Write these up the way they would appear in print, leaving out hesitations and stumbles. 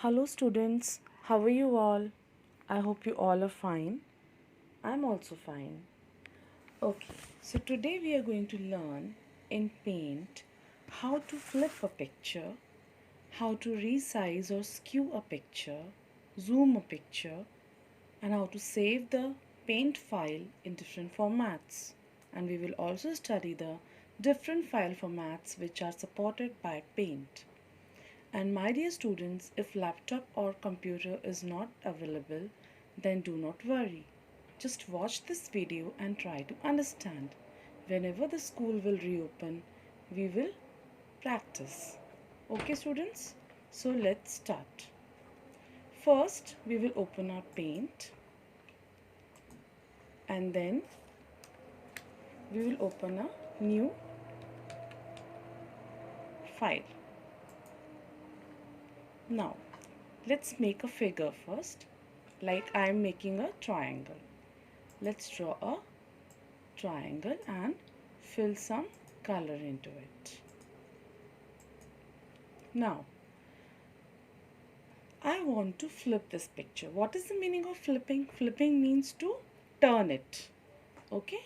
Hello students, how are you all? I hope you all are fine. I'm also fine. Okay, so today we are going to learn in Paint how to flip a picture, how to resize or skew a picture, zoom a picture, and how to save the Paint file in different formats. And we will also study the different file formats which are supported by Paint. And my dear students, if laptop or computer is not available, then do not worry. Just watch this video and try to understand. Whenever the school will reopen, we will practice. Okay students? So let's start. First, we will open our Paint and then we will open a new file. Now, let's make a figure first, like I am making a triangle. Let's draw a triangle and fill some color into it. Now, I want to flip this picture. What is the meaning of flipping? Flipping means to turn it. Okay.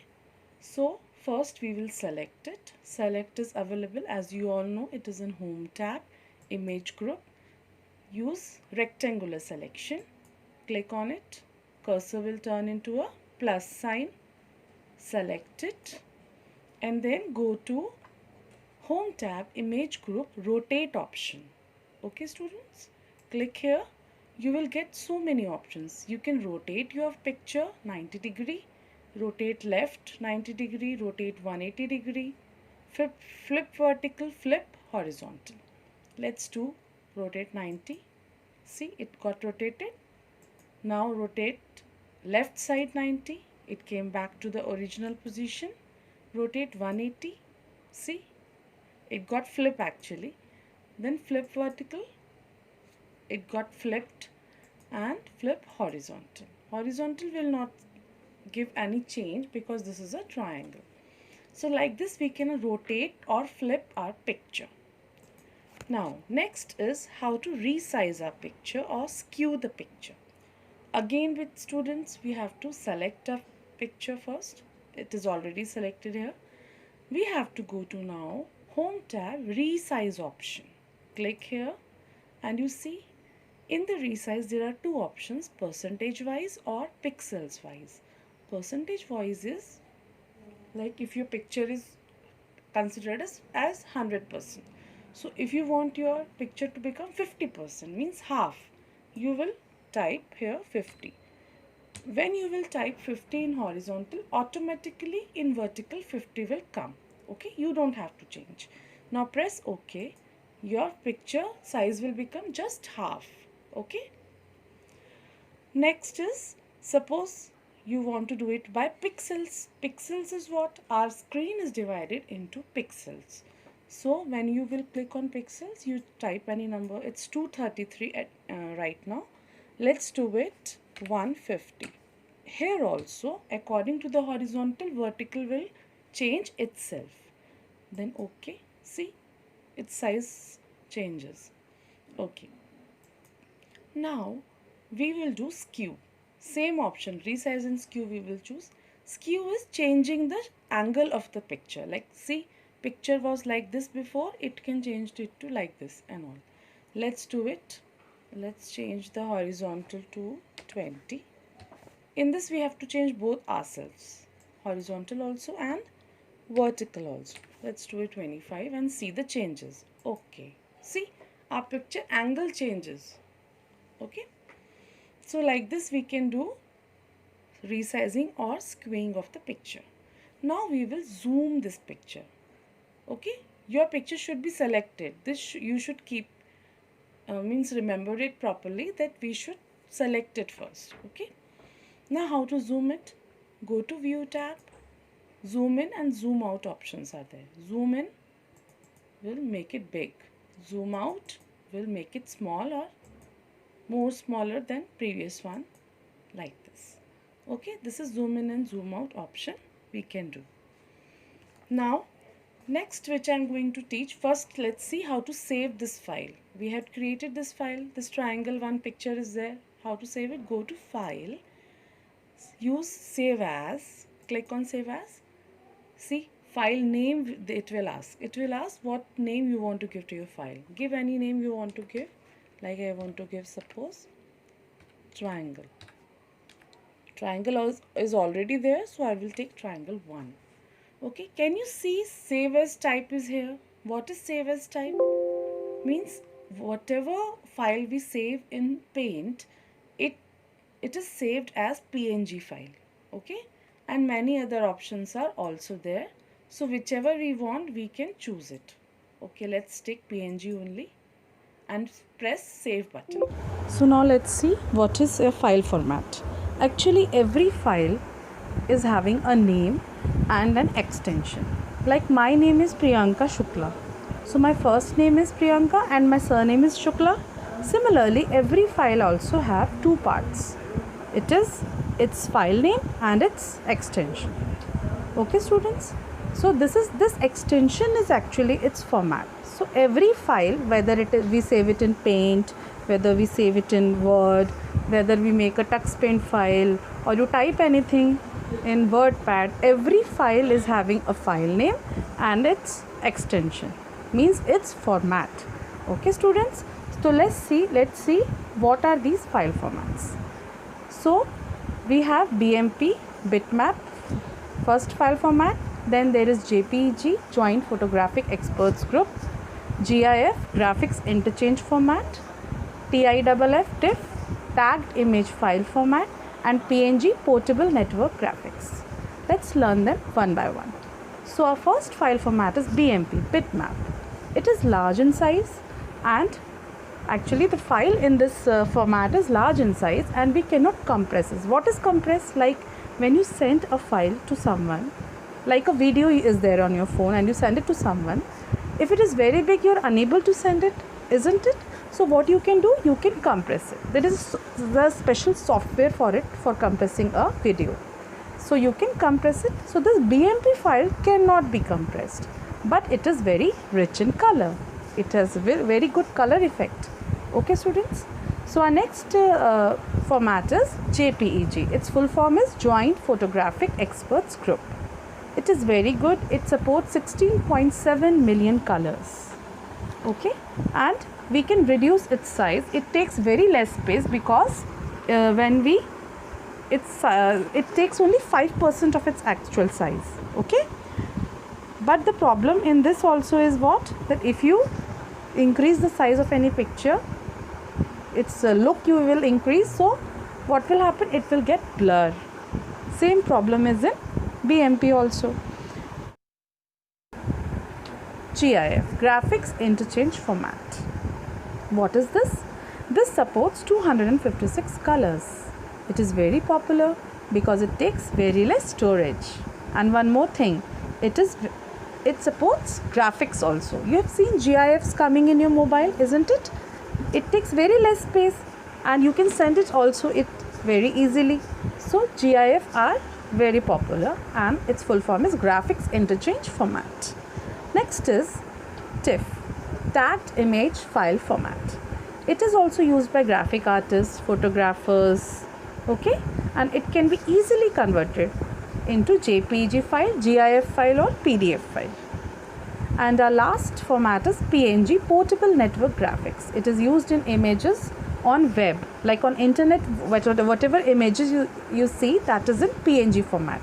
So, first we will select it. Select is available, as you all know, it is in Home tab, Image Group. Use rectangular selection. Click on it. Cursor will turn into a plus sign. Select it and then go to Home tab, Image Group, Rotate option. Okay students, click here. You will get so many options. You can rotate your picture 90 degree, rotate left 90 degree, rotate 180 degree, flip vertical, flip horizontal. Let's do rotate 90. See, it got rotated. Now rotate left side 90. It came back to the original position. Rotate 180. See, it got flip actually. Then flip vertical. It got flipped and flip horizontal. Horizontal will not give any change because this is a triangle. So like this we can rotate or flip our picture. Now next is how to resize our picture or skew the picture. Again with students we have to select a picture first. It is already selected here. We have to go to now Home tab, Resize option. Click here and you see in the resize there are two options, percentage wise or pixels wise. Percentage wise is like if your picture is considered as 100%. So if you want your picture to become 50%, means half, you will type here 50. When you will type 50 in horizontal, automatically in vertical 50 will come. Okay, you don't have to change. Now press OK. Your picture size will become just half. Okay. Next is, suppose you want to do it by pixels. Pixels is what? Our screen is divided into pixels. So when you will click on pixels, you type any number. It's 233 at, right now. Let's do it 150. Here also, according to the horizontal, vertical will change itself. Then OK. See, its size changes. OK. Now we will do skew. Same option, resize and skew we will choose. Skew is changing the angle of the picture. Like see, picture was like this before, it can change it to like this and all. Let's do it. Let's change the horizontal to 20. In this we have to change both ourselves, horizontal also and vertical also. Let's do it 25 and see the changes. Okay, see our picture angle changes. Okay, so like this we can do resizing or skewing of the picture. Now we will zoom this picture. Okay, your picture should be selected. This you should keep means remember it properly that we should select it first. Okay, now how to zoom it? Go to View tab, zoom in and zoom out options are there. Zoom in will make it big, zoom out will make it small or more smaller than previous one, like this. Okay, this is zoom in and zoom out option we can do. Now next which I am going to teach, first let's see how to save this file. We had created this file. This triangle one picture is there. How to save it? Go to File, use Save As, click on Save As. See, file name, it will ask. It will ask what name you want to give to your file. Give any name you want to give. Like I want to give, suppose, triangle. Triangle is already there, so I will take triangle 1. Okay, can you see save as type is here? What is save as type? Means whatever file we save in Paint, it is saved as PNG file. Okay, and many other options are also there. So whichever we want, we can choose it. Okay, let's take PNG only and press save button. So now let's see what is a file format. Actually, every file is having a name and an extension. Like my name is Priyanka Shukla. So my first name is Priyanka and my surname is Shukla. Similarly, every file also have two parts. It is its file name and its extension. Okay, students? So this extension is actually its format. So every file, whether it is we save it in Paint, whether we save it in Word, whether we make a TuxPaint file or you type anything in WordPad, every file is having a file name and its extension, means its format. Okay, students? So let's see what are these file formats. So we have BMP, bitmap, first file format. Then there is JPEG, Joint Photographic Experts Group, GIF, Graphics Interchange Format, TIFF, TIFF, Tagged Image File Format, and PNG, Portable Network Graphics. Let's learn them one by one. So our first file format is BMP, bitmap. It is large in size, and actually the file in this format is large in size and we cannot compress it. What is compress? Like when you send a file to someone, like a video is there on your phone and you send it to someone, if it is very big, you're unable to send it, isn't it? So what you can do, you can compress it. There is the special software for it, for compressing a video. So you can compress it. So this BMP file cannot be compressed, but it is very rich in color. It has a very good color effect. Okay, students? So our next format is JPEG. Its full form is Joint Photographic Experts Group. It is very good. It supports 16.7 million colors. Okay, and we can reduce its size. It takes very less space because it takes only 5% of its actual size. Okay, but the problem in this also is what, that if you increase the size of any picture, its look you will increase. So what will happen? It will get blur. Same problem is in BMP also. GIF, Graphics Interchange Format. What is this? This supports 256 colors. It is very popular because it takes very less storage. And one more thing, it supports graphics also. You have seen GIFs coming in your mobile, isn't it? It takes very less space and you can send it also very easily. So GIF are very popular and its full form is Graphics Interchange Format. Next is TIFF, Tagged Image File Format. It is also used by graphic artists, photographers, okay, and it can be easily converted into JPEG file, GIF file or PDF file. And our last format is PNG, Portable Network Graphics. It is used in images on web, like on internet, whatever images you see, that is in PNG format.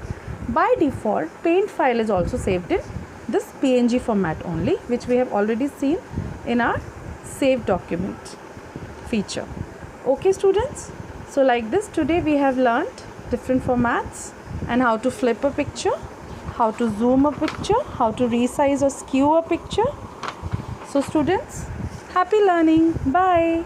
By default, Paint file is also saved in this PNG format only, which we have already seen in our Save Document feature. Okay, students? So like this, today we have learned different formats and how to flip a picture, how to zoom a picture, how to resize or skew a picture. So students, happy learning. Bye.